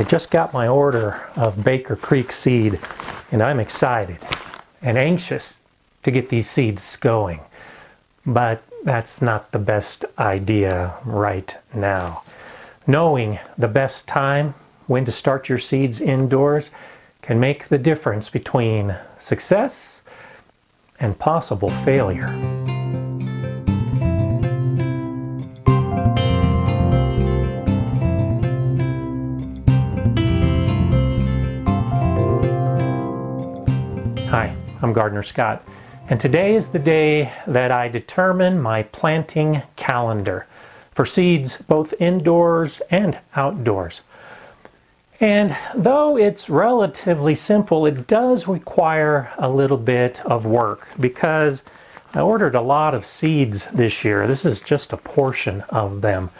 I just got my order of Baker Creek seed, and I'm excited and anxious to get these seeds going. But that's not the best idea right now. Knowing the best time when to start your seeds indoors can make the difference between success and possible failure. Hi, I'm Gardener Scott, and today is the day that I determine my planting calendar for seeds both indoors and outdoors. And though it's relatively simple, it does require a little bit of work because I ordered a lot of seeds this year. This is just a portion of them.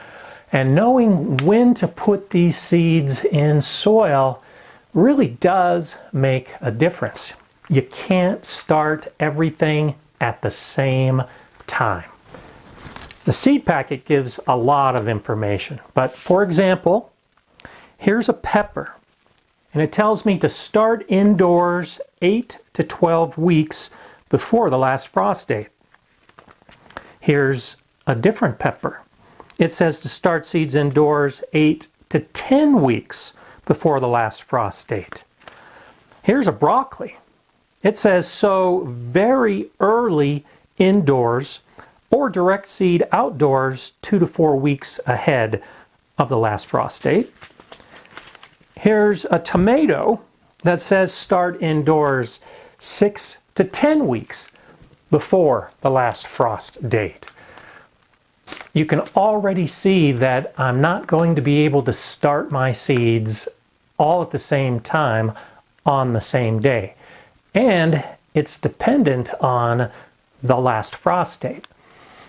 And knowing when to put these seeds in soil really does make a difference. You can't start everything at the same time. The seed packet gives a lot of information, but for example, here's a pepper, and it tells me to start indoors 8 to 12 weeks before the last frost date. Here's a different pepper. It says to start seeds indoors 8 to 10 weeks before the last frost date. Here's a broccoli. It says sow very early indoors or direct seed outdoors 2 to 4 weeks ahead of the last frost date. Here's a tomato that says start indoors 6 to 10 weeks before the last frost date. You can already see that I'm not going to be able to start my seeds all at the same time on the same day. And it's dependent on the last frost date.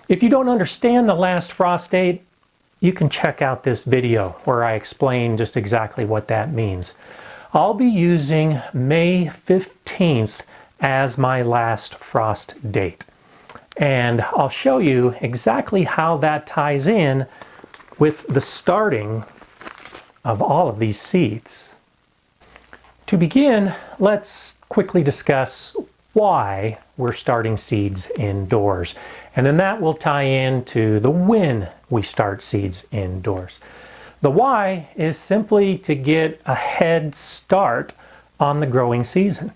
If you don't understand the last frost date, you can check out this video where I explain just exactly what that means. I'll be using May 15th as my last frost date. And I'll show you exactly how that ties in with the starting of all of these seeds. To begin, let's quickly discuss why we're starting seeds indoors. And then that will tie into the when we start seeds indoors. The why is simply to get a head start on the growing season.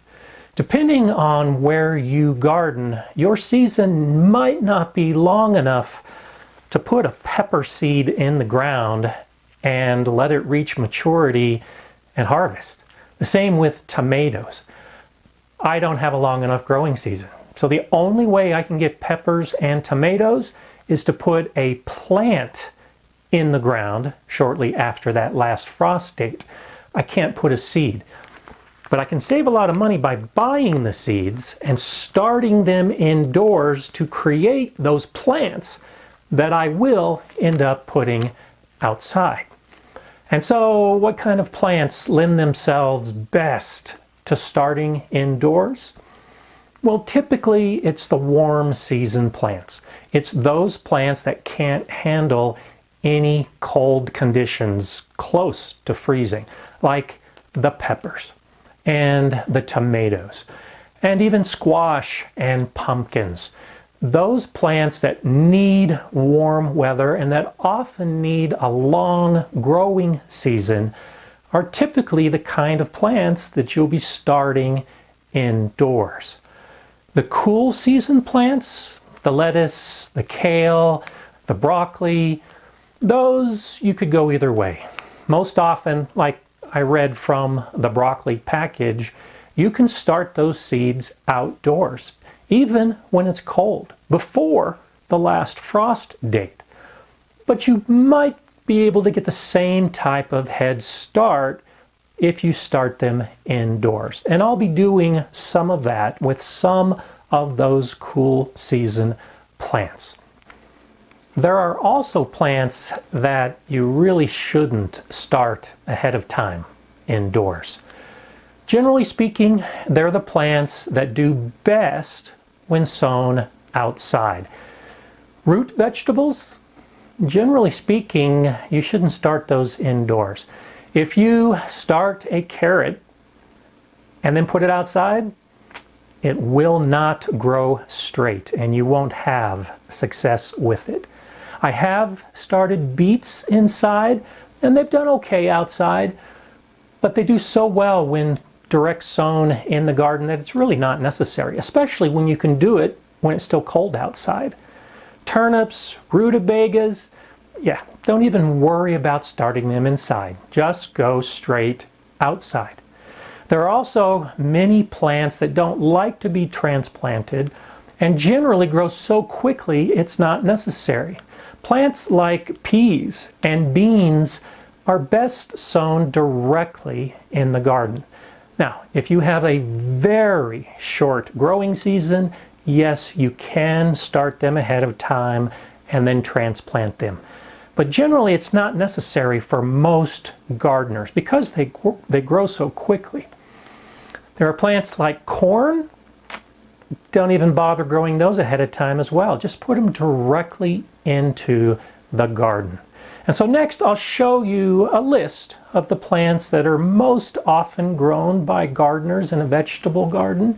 Depending on where you garden, your season might not be long enough to put a pepper seed in the ground and let it reach maturity and harvest. The same with tomatoes. I don't have a long enough growing season. So the only way I can get peppers and tomatoes is to put a plant in the ground shortly after that last frost date. I can't put a seed. But I can save a lot of money by buying the seeds and starting them indoors to create those plants that I will end up putting outside. And so what kind of plants lend themselves best to starting indoors? Well, typically it's the warm season plants. It's those plants that can't handle any cold conditions close to freezing, like the peppers and the tomatoes, and even squash and pumpkins. Those plants that need warm weather and that often need a long growing season are typically the kind of plants that you'll be starting indoors. The cool season plants, the lettuce, the kale, the broccoli, those you could go either way. Most often, like I read from the broccoli package, you can start those seeds outdoors, even when it's cold, before the last frost date. But you might be able to get the same type of head start if you start them indoors. And I'll be doing some of that with some of those cool season plants. There are also plants that you really shouldn't start ahead of time indoors. Generally speaking, they're the plants that do best when sown outside. Root vegetables, generally speaking, you shouldn't start those indoors. If you start a carrot and then put it outside, it will not grow straight and you won't have success with it. I have started beets inside and they've done okay outside, but they do so well when direct sown in the garden that it's really not necessary, especially when you can do it when it's still cold outside. Turnips, rutabagas, yeah, don't even worry about starting them inside. Just go straight outside. There are also many plants that don't like to be transplanted and generally grow so quickly it's not necessary. Plants like peas and beans are best sown directly in the garden. Now, if you have a very short growing season, yes, you can start them ahead of time and then transplant them. But generally, it's not necessary for most gardeners because they grow so quickly. There are plants like corn. Don't even bother growing those ahead of time as well. Just put them directly into the garden. And so next I'll show you a list of the plants that are most often grown by gardeners in a vegetable garden.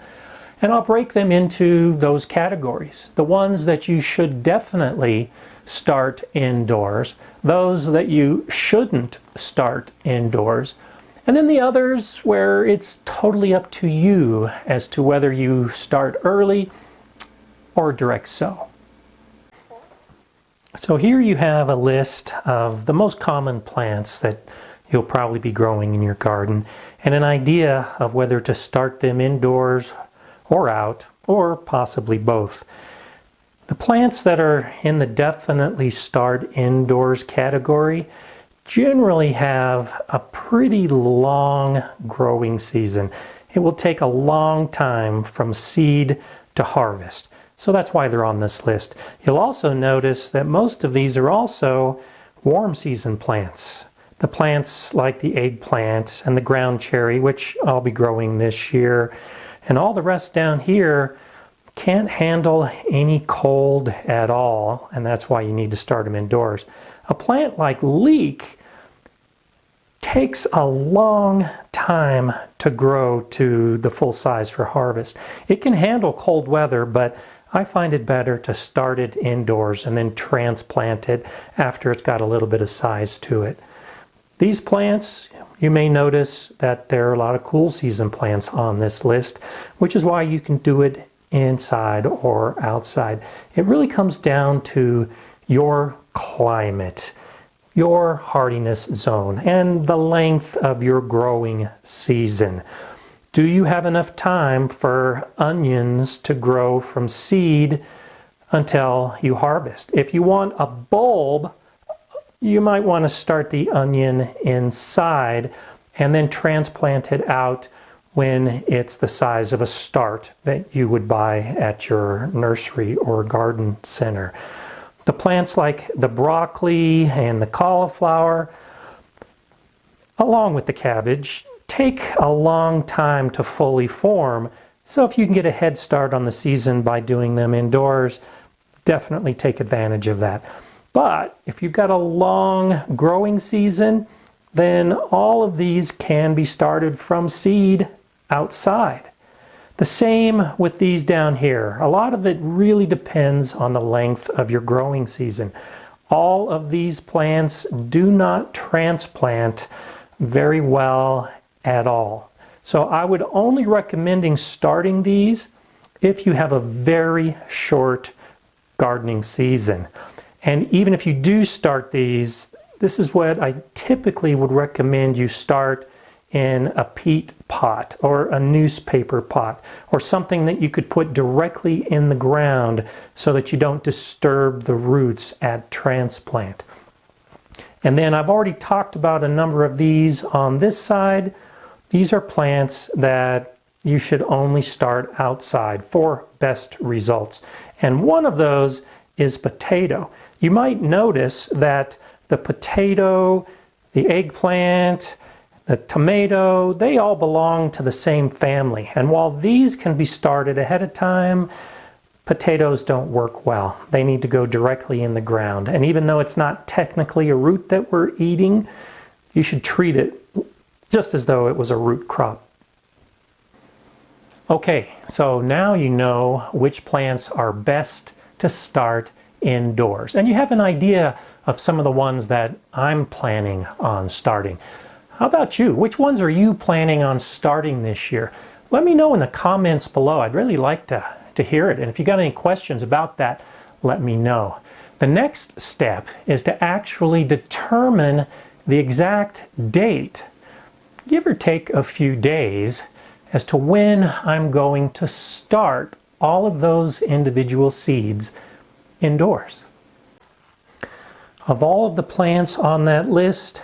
And I'll break them into those categories. The ones that you should definitely start indoors, those that you shouldn't start indoors, and then the others where it's totally up to you as to whether you start early or direct sow. So here you have a list of the most common plants that you'll probably be growing in your garden and an idea of whether to start them indoors or out, or possibly both. The plants that are in the definitely start indoors category generally have a pretty long growing season. It will take a long time from seed to harvest. So that's why they're on this list. You'll also notice that most of these are also warm season plants. The plants like the eggplant and the ground cherry, which I'll be growing this year, and all the rest down here can't handle any cold at all, and that's why you need to start them indoors. A plant like leek takes a long time to grow to the full size for harvest. It can handle cold weather, but I find it better to start it indoors and then transplant it after it's got a little bit of size to it. These plants, you may notice that there are a lot of cool season plants on this list, which is why you can do it inside or outside. It really comes down to your climate, your hardiness zone, and the length of your growing season. Do you have enough time for onions to grow from seed until you harvest? If you want a bulb, you might want to start the onion inside and then transplant it out when it's the size of a start that you would buy at your nursery or garden center. The plants like the broccoli and the cauliflower, along with the cabbage, take a long time to fully form. So if you can get a head start on the season by doing them indoors, definitely take advantage of that. But if you've got a long growing season, then all of these can be started from seed outside. The same with these down here. A lot of it really depends on the length of your growing season. All of these plants do not transplant very well at all. So I would only recommend starting these if you have a very short gardening season. And even if you do start these, this is what I typically would recommend you start in a peat pot or a newspaper pot or something that you could put directly in the ground so that you don't disturb the roots at transplant. And then I've already talked about a number of these on this side. These are plants that you should only start outside for best results. And one of those is potato. You might notice that the potato, the eggplant, the tomato, they all belong to the same family. And while these can be started ahead of time, potatoes don't work well. They need to go directly in the ground. And even though it's not technically a root that we're eating, you should treat it just as though it was a root crop. Okay, so now you know which plants are best to start indoors. And you have an idea of some of the ones that I'm planning on starting. How about you? Which ones are you planning on starting this year? Let me know in the comments below. I'd really like to hear it. And if you got any questions about that, let me know. The next step is to actually determine the exact date, give or take a few days, as to when I'm going to start all of those individual seeds indoors. Of all of the plants on that list,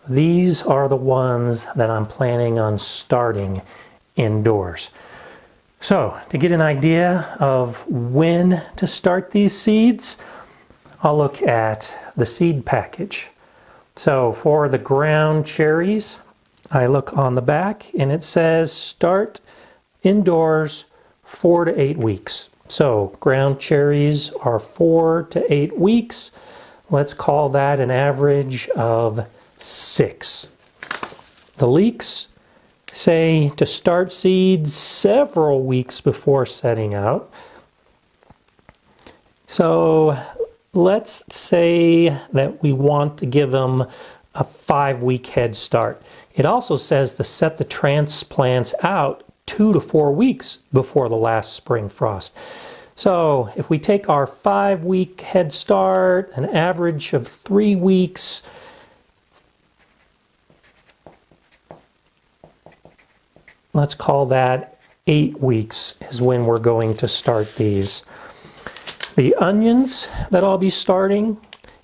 these are the ones that I'm planning on starting indoors. So, to get an idea of when to start these seeds, I'll look at the seed package. So, for the ground cherries, I look on the back and it says start indoors 4 to 8 weeks. So ground cherries are 4 to 8 weeks. Let's call that an average of 6. The leeks say to start seeds several weeks before setting out. So let's say that we want to give them a 5-week head start. It also says to set the transplants out 2 to 4 weeks before the last spring frost. So if we take our 5-week head start, an average of 3 weeks, let's call that 8 weeks is when we're going to start these. The onions that I'll be starting,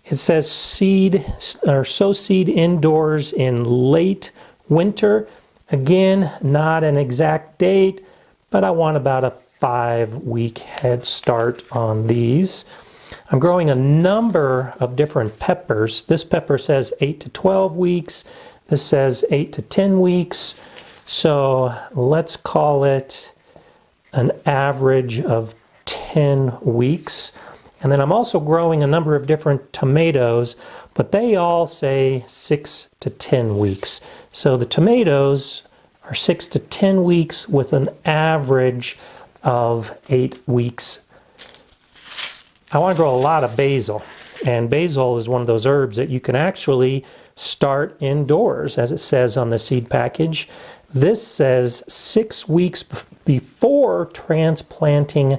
it says seed or sow seed indoors in late winter. Again, not an exact date, but I want about a 5-week head start on these. I'm growing a number of different peppers. This pepper says 8 to 12 weeks. This says 8 to 10 weeks. So let's call it an average of 10 weeks. And then I'm also growing a number of different tomatoes, but they all say 6 to 10 weeks. So the tomatoes are 6 to 10 weeks with an average of 8 weeks. I want to grow a lot of basil, and basil is one of those herbs that you can actually start indoors, as it says on the seed package. This says 6 weeks before transplanting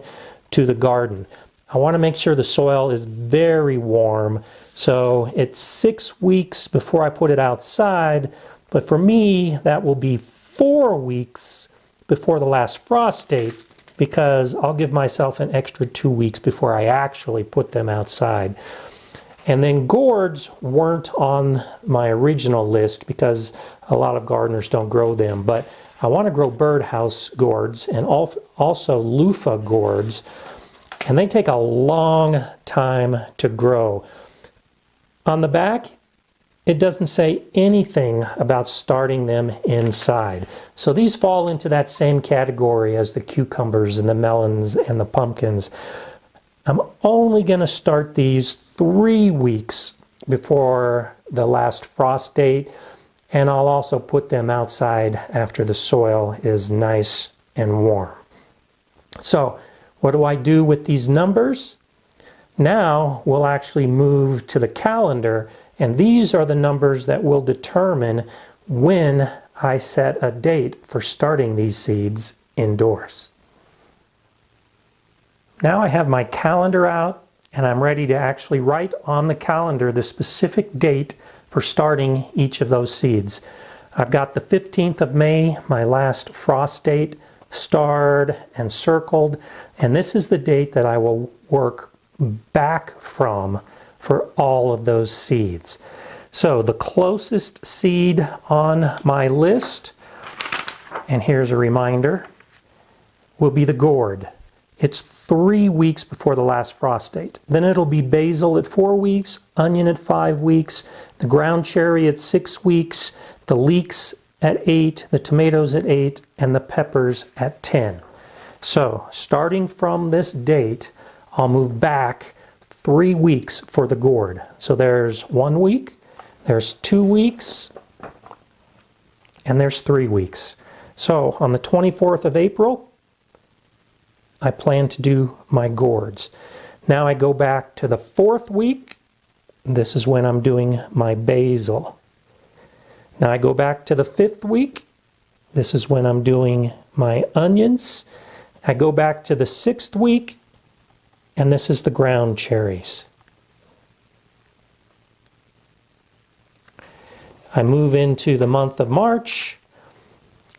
to the garden. I want to make sure the soil is very warm, so it's 6 weeks before I put it outside, but for me that will be 4 weeks before the last frost date, because I'll give myself an extra 2 weeks before I actually put them outside. And then gourds weren't on my original list because a lot of gardeners don't grow them, but I want to grow birdhouse gourds and also loofah gourds, and they take a long time to grow. On the back, it doesn't say anything about starting them inside. So these fall into that same category as the cucumbers and the melons and the pumpkins. I'm only going to start these 3 weeks before the last frost date, and I'll also put them outside after the soil is nice and warm. So what do I do with these numbers? Now we'll actually move to the calendar, and these are the numbers that will determine when I set a date for starting these seeds indoors. Now I have my calendar out, and I'm ready to actually write on the calendar the specific date for starting each of those seeds. I've got the 15th of May, my last frost date, starred and circled, and this is the date that I will work back from for all of those seeds. So the closest seed on my list, and here's a reminder, will be the gourd. It's 3 weeks before the last frost date. Then it'll be basil at 4 weeks, onion at 5 weeks, the ground cherry at 6 weeks, the leeks at 8, the tomatoes at 8, and the peppers at 10. So starting from this date, I'll move back 3 weeks for the gourd. So there's 1 week, there's 2 weeks, and there's 3 weeks. So on the 24th of April, I plan to do my gourds. Now I go back to the 4th week. This is when I'm doing my basil. Now I go back to the 5th week. This is when I'm doing my onions. I go back to the 6th week, and this is the ground cherries. I move into the month of March.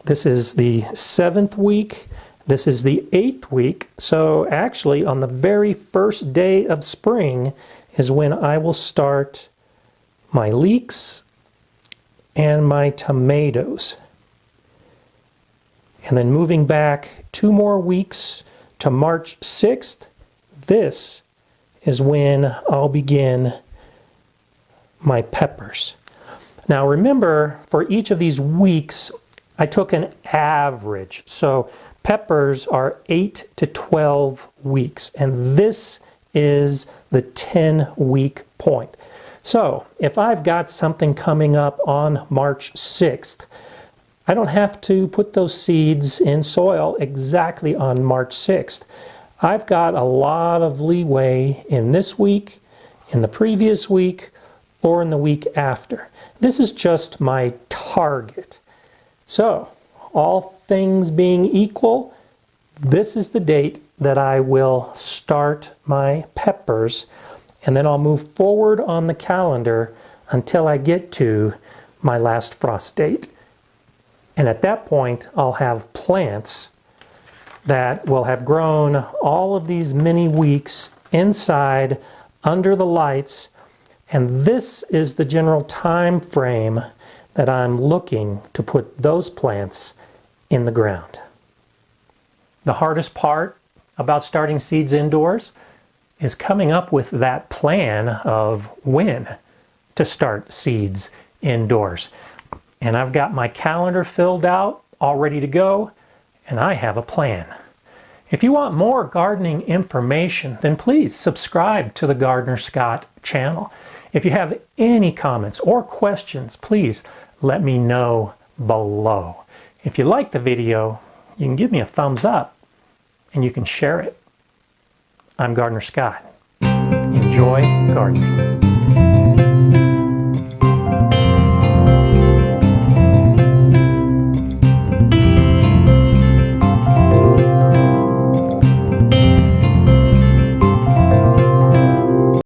This is the 7th week. This is the 8th week. So actually on the very first day of spring is when I will start my leeks and my tomatoes. And then moving back 2 more weeks to March 6th, this is when I'll begin my peppers. Now remember, for each of these weeks, I took an average. So peppers are 8 to 12 weeks, and this is the 10-week point. So if I've got something coming up on March 6th, I don't have to put those seeds in soil exactly on March 6th. I've got a lot of leeway in this week, in the previous week, or in the week after. This is just my target. So, all things being equal, this is the date that I will start my peppers, and then I'll move forward on the calendar until I get to my last frost date. And at that point, I'll have plants that will have grown all of these many weeks inside, under the lights, and this is the general time frame that I'm looking to put those plants in the ground. The hardest part about starting seeds indoors is coming up with that plan of when to start seeds indoors. And I've got my calendar filled out, all ready to go, and I have a plan. If you want more gardening information, then please subscribe to the Gardener Scott channel. If you have any comments or questions, please let me know below. If you like the video, you can give me a thumbs up and you can share it. I'm Gardener Scott. Enjoy gardening.